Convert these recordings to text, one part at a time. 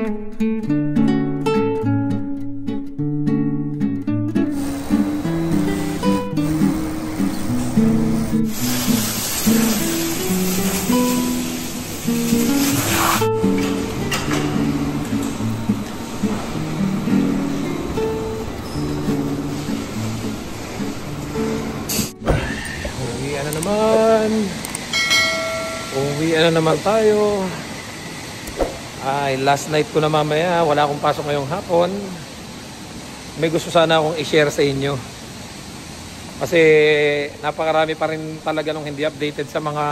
Uwi na naman tayo. Ay, last night ko na mamaya. Wala akong pasok ngayong hapon. May gusto sana akong i-share sa inyo. Kasi napakarami pa rin talaga nung hindi updated sa mga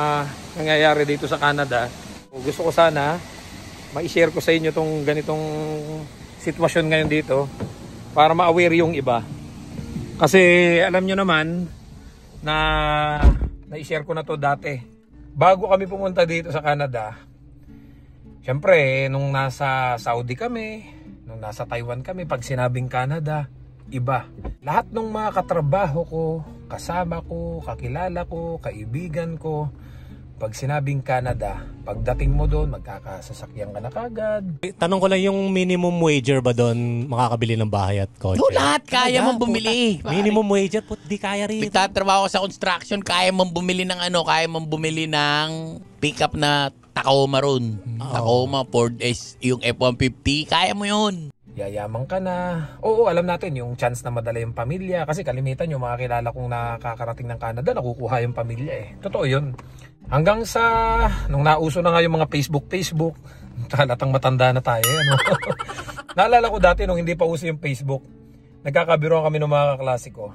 nangyayari dito sa Canada. Gusto ko sana ma-share ko sa inyo tong ganitong sitwasyon ngayon dito para ma-aware yung iba. Kasi alam nyo naman na na-share ko na to dati. Bago kami pumunta dito sa Canada, syempre, nung nasa Saudi kami, nung nasa Taiwan kami, pag sinabing Canada, iba. Lahat ng mga katrabaho ko, kasama ko, kakilala ko, kaibigan ko, pag sinabing Canada, pagdating mo doon, magkakasasakyan ka na kagad. Tanong ko lang, yung minimum wager ba doon makakabili ng bahay at kotse? No, lahat kaya mong bumili. Minimum wager, di kaya rin. Nagtatrabaho sa construction, kaya mong bumili ng kaya mong bumili ng pickup na Tacoma ron. Tacoma, Ford S, yung F-150, kaya mo yun. Yayaman ka na. Oo, alam natin yung chance na madala yung pamilya. Kasi kalimitan yung mga kilala kong nakakarating ng Canada, nakukuha yung pamilya eh. Totoo yun. Hanggang sa, nung nauso na nga yung mga Facebook, halatang matanda na tayo. Ano? Naalala ko dati nung hindi pa uso yung Facebook, nagkakabiruan kami ng mga kaklase ko.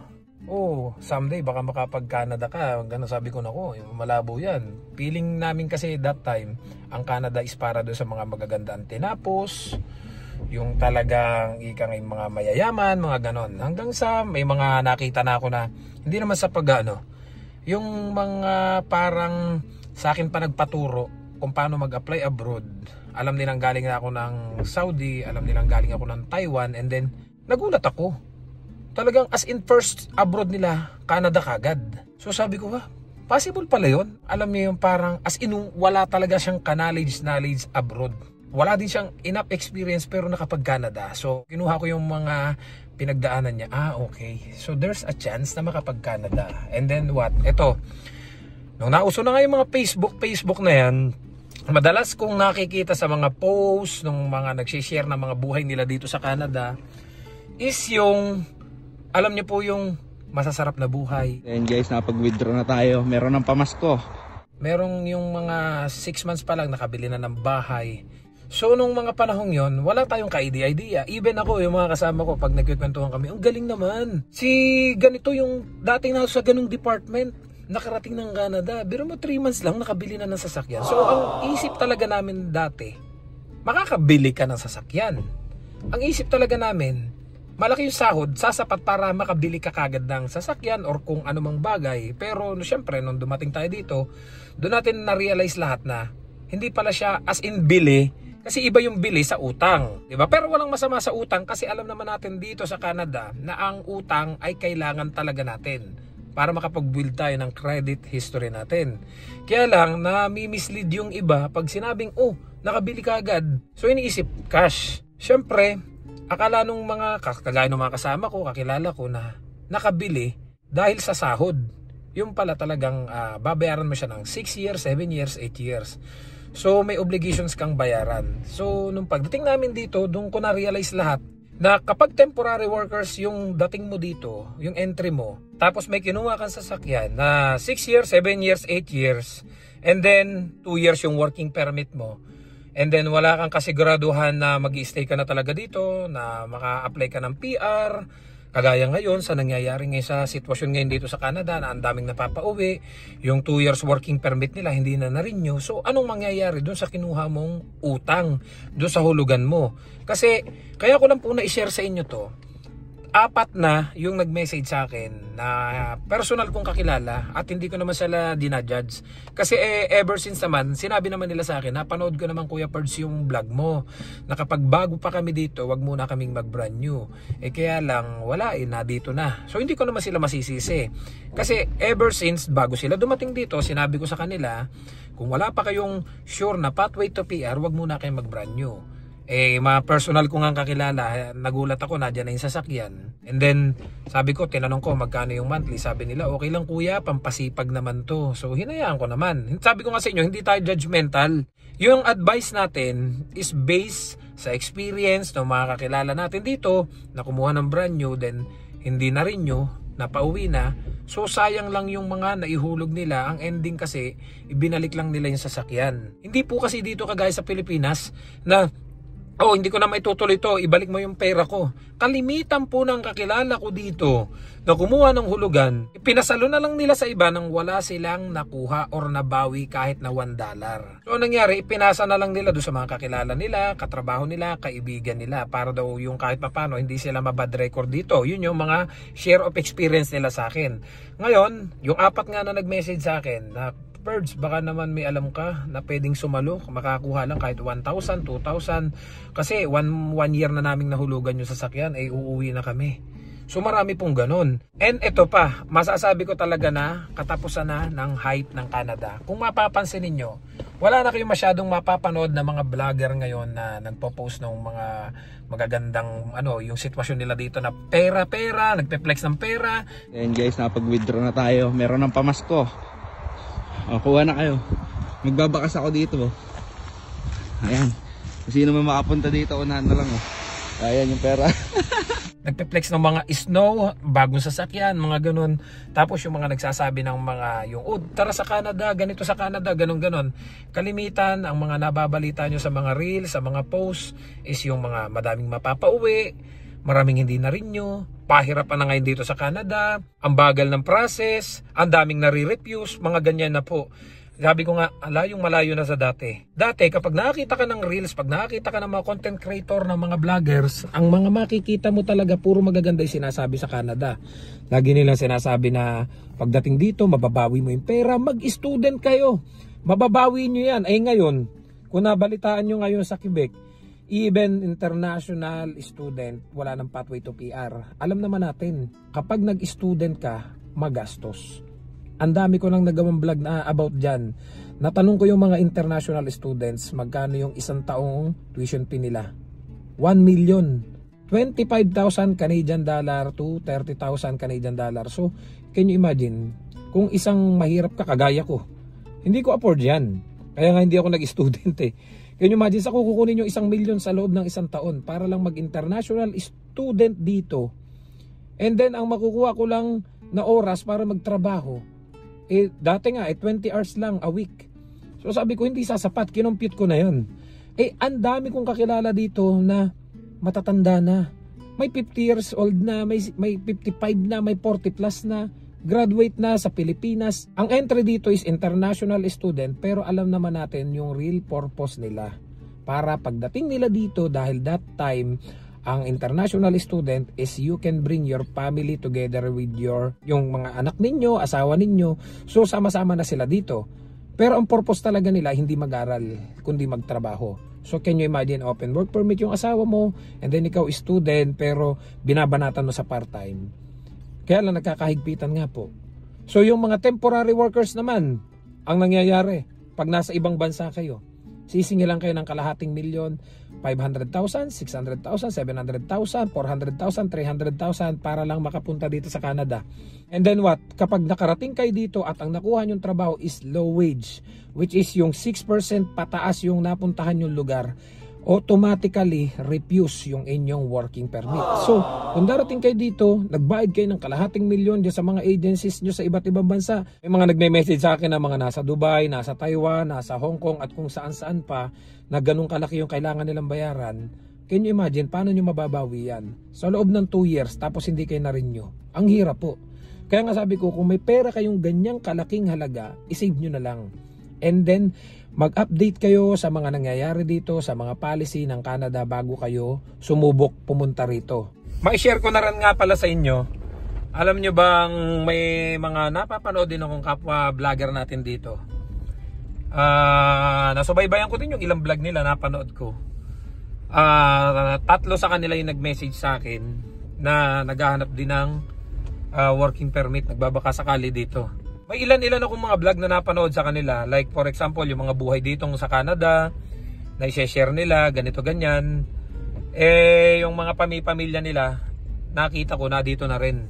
Oh, someday baka makapag-Canada ka. Ganun sabi ko, nako, malabo yan. Feeling namin kasi that time, ang Canada is para doon sa mga magagandang tinapos, yung talagang ikang mga mayayaman, mga ganon. Hanggang sa may mga nakita na ako na hindi naman sa yung mga parang sa akin pa nagpaturo kung paano mag-apply abroad. Alam nilang galing ako ng Saudi, alam nilang galing ako ng Taiwan, and then nagulat ako. Talagang as in first abroad nila, Canada kagad. So sabi ko, possible pala yun. Alam niyo yung parang as in wala talaga siyang knowledge abroad. Wala din siyang enough experience pero nakapag-Canada. So kinuha ko yung mga pinagdaanan niya. Okay. So there's a chance na makapag-Canada. And then what? Ito. Nung nauso na nga yung mga Facebook na yan, madalas kong nakikita sa mga posts ng mga nagsishare ng mga buhay nila dito sa Canada is yung, alam niyo po yung masasarap na buhay. And guys, napag-withdraw na tayo. Meron ng pamasko. Merong yung mga 6 months pa lang nakabili na ng bahay. So nung mga panahong yon, wala tayong ka-idea. Even ako, yung mga kasama ko, pag nagkikwentuhan kami, ang galing naman. Si ganito yung dating nasa ganung department, nakarating ng Canada. Pero mo 3 months lang, nakabili na ng sasakyan. So ang isip talaga namin dati, makakabili ka ng sasakyan. Ang isip talaga namin, malaki yung sahod, sasapat para makabili ka kagad ng sasakyan or kung anumang bagay. Pero syempre, nung dumating tayo dito, doon natin na-realize lahat na hindi pala siya as in bili. Kasi iba yung bili sa utang, 'di ba? Pero walang masama sa utang kasi alam naman natin dito sa Canada na ang utang ay kailangan talaga natin para makapag-build tayo ng credit history natin. Kaya lang nami-mislead yung iba pag sinabing, nakabili ka agad. So iniisip cash. Syempre, akala nung mga kagaya ng mga kasama ko, kakilala ko na nakabili dahil sa sahod. Yung pala talagang babayaran mo siya ng 6 years, 7 years, 8 years. So may obligations kang bayaran. So nung pagdating namin dito, doon ko na-realize lahat na kapag temporary workers yung dating mo dito, yung entry mo, tapos may kinuha kang sasakyan na 6 years, 7 years, 8 years, and then 2 years yung working permit mo, and then wala kang kasiguraduhan na mag-i-stay ka na talaga dito, na maka-apply ka ng PR, kagaya ngayon sa nangyayari ngayon sa sitwasyon ngayon dito sa Canada na ang daming napapauwi, yung 2 years working permit nila hindi na na-renew. So anong mangyayari doon sa kinuha mong utang, doon sa hulugan mo? Kasi kaya ko lang po na i-share sa inyo to. 4 na yung nag-message sa akin na personal kong kakilala at hindi ko naman sila dinajudge. Kasi ever since naman, sinabi naman nila sa akin, napanood ko naman Kuya Pards yung vlog mo, na kapag bago pa kami dito, wag muna kaming mag-brand new. Kaya lang, wala na dito na. So hindi ko naman sila masisisi. Kasi ever since, bago sila dumating dito, sinabi ko sa kanila, kung wala pa kayong sure na pathway to PR, wag muna kayong mag-brand new. Mga personal ko nga kakilala, nagulat ako, nadyan na yung sasakyan. And then, sabi ko, tinanong ko magkano yung monthly. Sabi nila, okay lang kuya, pampasipag naman to. So, hinayaan ko naman. Sabi ko nga sa inyo, hindi tayo judgmental. Yung advice natin is based sa experience ng mga kakilala natin dito, na kumuha ng brand new, then hindi na rin nyo, napauwi na. So sayang lang yung mga naihulog nila. Ang ending kasi, ibinalik lang nila yung sasakyan. Hindi po kasi dito kagaya sa Pilipinas na hindi ko na maitutuloy ito, ibalik mo yung pera ko. Kalimitan po ng kakilala ko dito na kumuha ng hulugan, pinasalo na lang nila sa iba nang wala silang nakuha or nabawi kahit na $1. So nangyari, pinasa na lang nila doon sa mga kakilala nila, katrabaho nila, kaibigan nila, para daw yung kahit papano hindi sila mabad record dito. Yun yung mga share of experience nila sa akin. Ngayon, yung 4 nga na nag-message sa akin na, Birds, baka naman may alam ka na pwedeng sumalo, makakuha lang kahit 1,000, 2,000. Kasi one year na naming nahulugan yung sasakyan, uuwi na kami. So marami pong ganun. And ito pa, masasabi ko talaga na katapusan na ng hype ng Canada. Kung mapapansin ninyo, wala na kayong masyadong mapapanood na mga vlogger ngayon na nagpo-post ng mga magagandang yung sitwasyon nila dito na pera, nagpe-flex ng pera. Ayan guys, napag-withdraw na tayo. Meron ng pamasko. Kuha na kayo. Magbabakas ako dito. Ayan. Kung sino man makapunta dito, unahan na lang. Ayan yung pera. Nagpe-flex ng mga snow, bagong sasakyan, mga ganun. Tapos yung mga nagsasabi ng mga tara sa Canada, ganito sa Canada, ganun. Kalimitan, ang mga nababalita nyo sa mga reels, sa mga posts, is yung mga madaming mapapauwi, maraming hindi na rin nyo, pahirapan na ngayon dito sa Canada, ang bagal ng process, ang daming nare-refuse, mga ganyan na po. Sabi ko nga, malayo na sa dati. Dati, kapag nakakita ka ng reels, pag nakakita ka ng mga content creator, ng mga vloggers, ang mga makikita mo talaga, puro magaganda yung sinasabi sa Canada. Lagi nila sinasabi na, pagdating dito, mababawi mo yung pera, mag-student kayo. Mababawi nyo yan. Ay ngayon, kung nabalitaan nyo ngayon sa Quebec, even international student, wala ng pathway to PR. Alam naman natin, kapag nag-student ka, magastos. Ang dami ko nang nagawang vlog na about dyan. Natanong ko yung mga international students, magkano yung isang taong tuition fee nila. 1 million. 25,000 Canadian dollar to 30,000 Canadian dollar. So, can you imagine, kung isang mahirap ka, kagaya ko, hindi ko afford yan. Kaya nga hindi ako nag-student eh. Can you imagine, sa kukunin yung 1 million sa loob ng 1 taon para lang mag-international student dito. And then, ang makukuha ko lang na oras para magtrabaho, dati nga, 20 hours lang a week. So sabi ko, hindi sasapat, kinompute ko na yun. Ang dami kong kakilala dito na matatanda na. May 50 years old na, may 55 na, may 40 plus na. Graduate na sa Pilipinas. Ang entry dito is international student, pero alam naman natin yung real purpose nila. Para pagdating nila dito, dahil that time, ang international student is you can bring your family together with yung mga anak ninyo, asawa ninyo. So sama-sama na sila dito. Pero ang purpose talaga nila, hindi mag-aral, kundi magtrabaho. So can you imagine, open work permit yung asawa mo, and then ikaw student, pero binabanatan mo sa part-time. Kaya lang nagkakahigpitan nga po. So yung mga temporary workers naman, ang nangyayari, pag nasa ibang bansa kayo, sisingilan kayo ng kalahating milyon, 500,000, 600,000, 700,000, 400,000, 300,000 para lang makapunta dito sa Canada. And then what? Kapag nakarating kayo dito at ang nakuha nyong trabaho is low wage, which is yung 6% pataas yung napuntahan yung lugar, automatically refuse yung inyong working permit. So, kung darating kayo dito, nagbayad kayo ng kalahating milyon dyan sa mga agencies nyo sa iba't ibang bansa. May mga nagme-message sa akin na mga nasa Dubai, nasa Taiwan, nasa Hong Kong at kung saan-saan pa na ganun kalaki yung kailangan nilang bayaran. Can you imagine, paano nyo mababawi yan? Sa loob ng 2 years, tapos hindi kayo na-renew. Ang hirap po. Kaya nga sabi ko, kung may pera kayong ganyang kalaking halaga, isave nyo na lang. And then, mag-update kayo sa mga nangyayari dito, sa mga policy ng Canada bago kayo sumubok pumunta rito. Ma-share ko na rin nga pala sa inyo. Alam nyo bang may mga napapanood din akong kapwa vlogger natin dito. Nasubaybayan ko din yung ilang vlog nila, napanood ko. 3 sa kanila yung nag-message sa akin na naghahanap din ng working permit, nagbabaka sakali dito. May ilan akong mga vlog na napanood sa kanila. Like for example, yung mga buhay dito sa Canada. na i-share nila, ganito ganyan. Yung mga pamilya nila, nakita ko na dito na rin.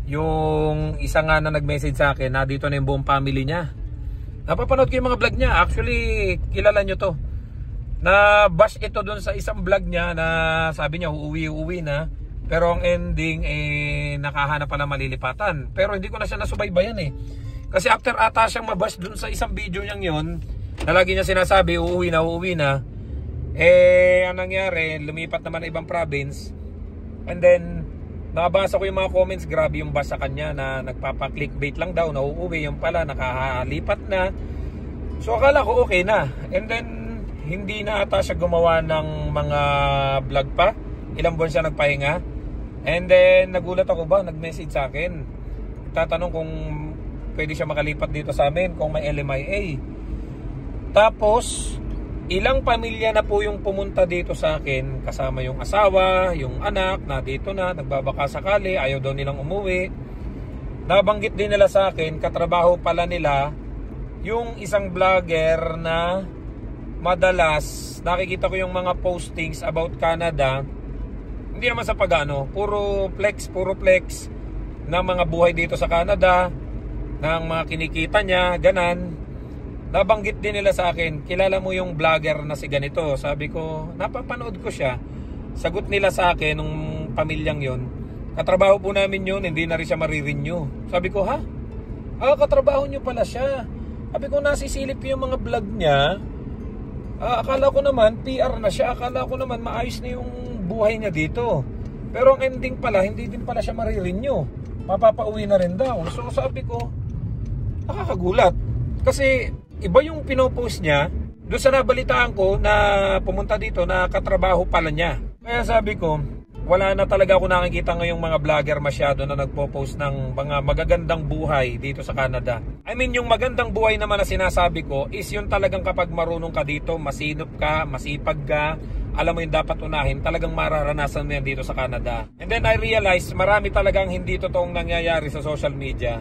Yung isa nga na nag-message sa akin, na dito na yung buong family niya. Napapanood ko yung mga vlog niya. Actually, kilala nyo to. Na bash ito dun sa isang vlog niya na sabi niya uuwi na. Pero ang ending nakahanap pa ng malilipatan. Pero hindi ko na siya nasubaybayan Kasi after ata siyang mabash dun sa isang video niyang yon, na lagi niya sinasabi uuwi na. Ang nangyari, lumipat naman na ibang province. And then nabasa ko yung mga comments, grabe yung bash sa kanya na nagpapa-clickbait lang daw, na uuwi, yung pala nakahalipat na. So akala ko okay na. And then hindi na ata siya gumawa ng mga vlog pa. Ilang buwan siya nagpahinga. And then nagulat ako ba, nag-message sa akin. Tatanong kung pwede siya makalipat dito sa amin, kung may LMIA. Tapos ilang pamilya na po yung pumunta dito sa akin, kasama yung asawa, yung anak, na dito na, nagbabaka sakali, ayaw daw nilang umuwi. Nabanggit din nila sa akin, katrabaho pala nila yung isang vlogger na madalas nakikita ko yung mga postings about Canada. Hindi naman sa pag-ano, puro flex ng mga buhay dito sa Canada, ng mga kinikita niya, ganan. Nabanggit din nila sa akin, kilala mo yung vlogger na si ganito? Sabi ko, napapanood ko siya. Sagot nila sa akin, nung pamilyang yon, katrabaho po namin yun, hindi na rin siya marirenew. Sabi ko, ha? Katrabaho nyo pala siya. Sabi ko, nasisilip ko yung mga vlog niya. Akala ko naman, PR na siya. Akala ko naman, maayos na yung buhay niya dito. Pero ang ending pala, hindi din pala siya marirenew. Mapapauwi na rin daw. So sabi ko, nakakagulat. Kasi iba yung pinopost niya doon sa nabalitaan ko na pumunta dito na katrabaho pala niya. Kaya sabi ko, wala na talaga ako nakikita ngayong mga vlogger masyado na nagpo-post ng mga magagandang buhay dito sa Canada. I mean, yung magandang buhay naman na sinasabi ko is yung talagang kapag marunong ka dito, masinop ka, masipag ka, alam mo yung dapat unahin, talagang mararanasan mo yan dito sa Canada. And then I realized marami talagang hindi totoong nangyayari sa social media.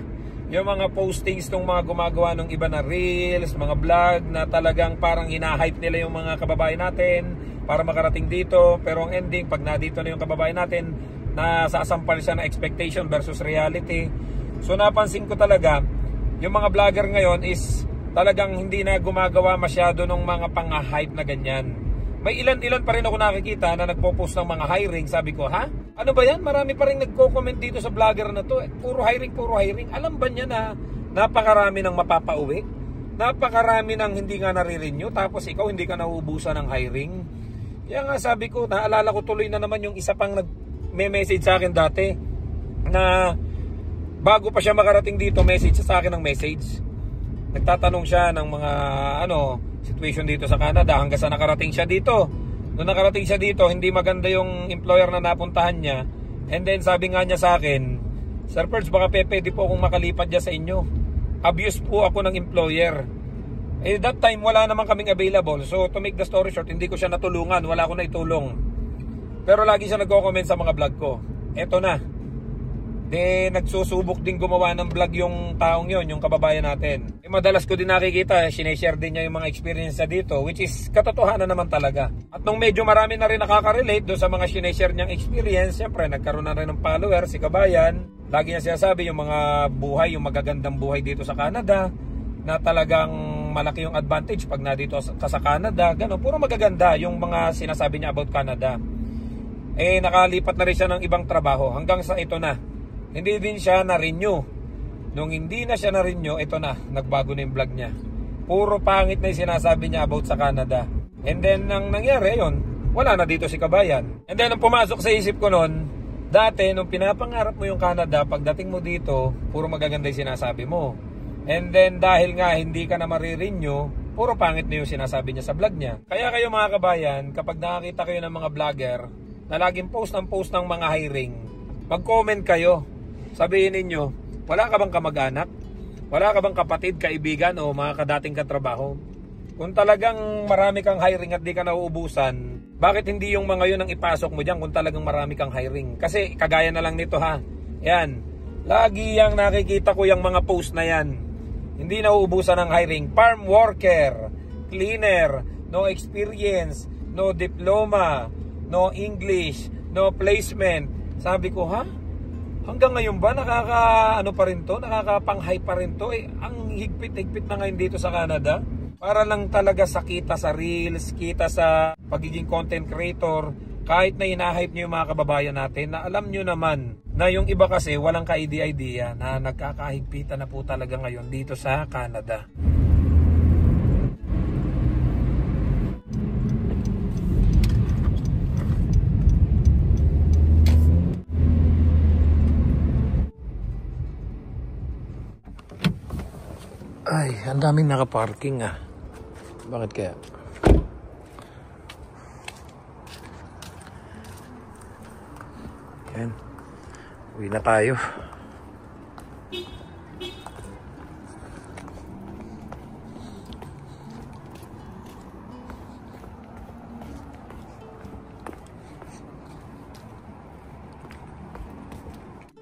Yung mga postings ng mga gumagawa ng iba na reels, mga vlog na talagang parang hina-hype nila yung mga kababayan natin para makarating dito. Pero ang ending, pag nadito na yung kababayan natin, nasasampal siya ng expectation versus reality. So napansin ko talaga, yung mga vlogger ngayon is talagang hindi na gumagawa masyado ng mga pang-hype na ganyan. May ilan-ilan pa rin ako nakikita na nagpo-post ng mga hiring. Sabi ko, ha? Ano ba yan? Marami pa rin nagko-comment dito sa vlogger na to. Puro hiring. Alam ba niya na napakarami ng mapapauwi? Napakarami ng hindi nga nare-renew. Tapos ikaw hindi ka nauubusan ng hiring. Kaya nga sabi ko, naalala ko tuloy na naman yung isa pang nag-message sa akin dati. Na bago pa siya makarating dito, message sa akin ng message. Nagtatanong siya ng mga situation dito sa Canada hanggang sa nakarating siya dito. Nung nakarating siya dito, hindi maganda yung employer na napuntahan niya. And then sabi nga niya sa akin, Sir Perch, baka pwede po akong makalipat dyan sa inyo. Abuse po ako ng employer. That time wala naman kaming available. So to make the story short, hindi ko siya natulungan. Wala ko na itulong. Pero lagi siya nagko-comment sa mga vlog ko. Eto na. Nagsusubok din gumawa ng vlog yung taong yon, yung kababayan natin. Madalas ko din nakikita, sineshare din niya yung mga experience niya dito, which is katotohanan naman talaga. At nung medyo marami na rin nakaka-relate doon sa mga sineshare niyang experience, siyempre nagkaroon na rin ng follower si kabayan. Lagi niya sinasabi yung mga buhay, yung magagandang buhay dito sa Canada, na talagang malaki yung advantage pag nadito ka sa Canada. Ganun, puro magaganda yung mga sinasabi niya about Canada. Nakalipat na rin siya ng ibang trabaho hanggang sa ito na. Hindi din siya na-renew. Nung hindi na siya na-renew, ito na, nagbago na yung vlog niya. Puro pangit na yung sinasabi niya about sa Canada. And then, nang nangyari yun, wala na dito si kabayan. And then, nung pumasok sa isip ko nun, dati, nung pinapangarap mo yung Canada, pagdating mo dito, puro magaganda yung sinasabi mo. And then, dahil nga hindi ka na marirenew, puro pangit na yung sinasabi niya sa vlog niya. Kaya kayo mga kabayan, kapag nakakita kayo ng mga vlogger, na laging post ng mga hiring, mag-comment kayo. Sabihin ninyo, wala ka bang kamag-anak? Wala ka bang kapatid, kaibigan o mga kadating katrabaho? Kung talagang marami kang hiring at di ka nauubusan, bakit hindi yung mga yun ang ipasok mo dyan kung talagang marami kang hiring? Kasi kagaya na lang nito ha. Yan. Lagi yung nakikita ko yung mga post na yan. Hindi nauubusan ng hiring. Farm worker, cleaner, no experience, no diploma, no English, no placement. Sabi ko, ha? Hanggang ngayon ba nakaka-ano pa rin to? Nakakapang-high pa rin to? Ang higpit-higpit na ngayon dito sa Canada. Para lang talaga sa kita sa reels, kita sa pagiging content creator, kahit na ina-hype nyo yung mga kababayan natin, na alam nyo naman na yung iba kasi walang ka-idea na nagkakahigpitan na po talaga ngayon dito sa Canada. Ay, ang daming nakaparking ah. Bakit kaya? Yan. Uwi na tayo.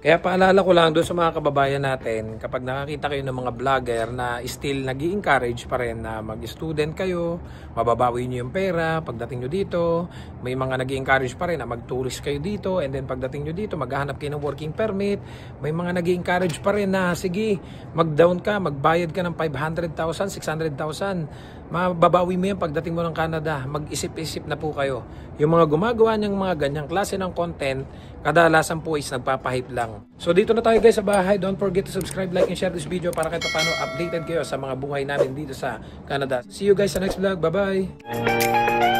Kaya paalala ko lang doon sa mga kababayan natin, kapag nakakita kayo ng mga vlogger na still nag-i-encourage pa rin na mag-student kayo, mababawi nyo yung pera pagdating nyo dito, may mga nag-i-encourage pa rin na mag-tourist kayo dito, and then pagdating nyo dito, maghahanap kayo ng working permit, may mga nag-i-encourage pa rin na, sige, mag-down ka, magbayad ka ng 500,000, 600,000, mababawi mo yan pagdating mo ng Canada. Mag-isip-isip na po kayo. Yung mga gumagawa niyang mga ganyang klase ng content, kadalasan po is nagpapahype lang. So dito na tayo guys sa bahay. Don't forget to subscribe, like, and share this video para kahit paano updated kayo sa mga buhay namin dito sa Canada. See you guys sa next vlog. Bye-bye!